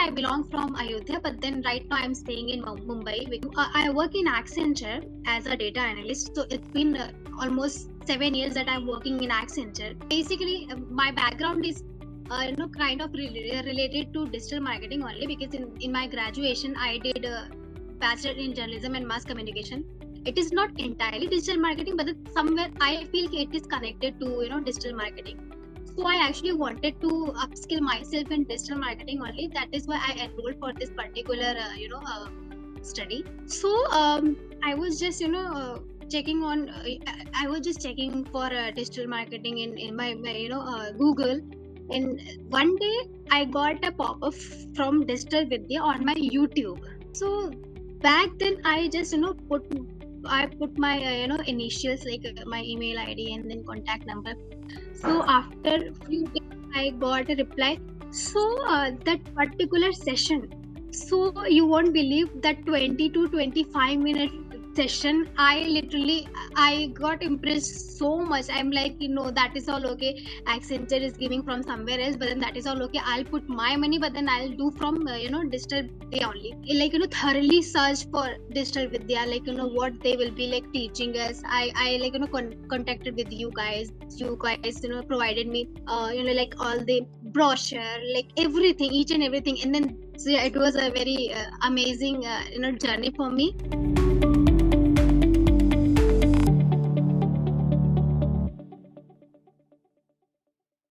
I belong from Ayodhya, but then right now I'm staying in Mumbai. I work in Accenture as a data analyst. So it's been almost 7 years that I'm working in Accenture. Basically, my background is kind of related to digital marketing only, because in my graduation I did a bachelor in journalism and mass communication. It is not entirely digital marketing, but somewhere I feel it is connected to digital marketing. So I actually wanted to upskill myself in digital marketing only. That is why I enrolled for this particular study. So I was just checking on I was just checking for digital marketing in my Google, and one day I got a pop-up from Digital Vidya on my YouTube. So back then I just put my initials, like my email ID and then contact number. So after few days I got a reply. So that particular session, so you won't believe that 20 to 25 minute session, I got impressed so much. I'm like, that is all okay. Accenture is giving from somewhere else, but then that is all okay. I'll put my money, but then I'll do from Digital Vidya only. Like thoroughly search for Digital Vidya, like what they will be like teaching us. I like contacted with you guys. You guys provided me like all the brochure, like everything, each and everything, and then so yeah, it was a very amazing journey for me.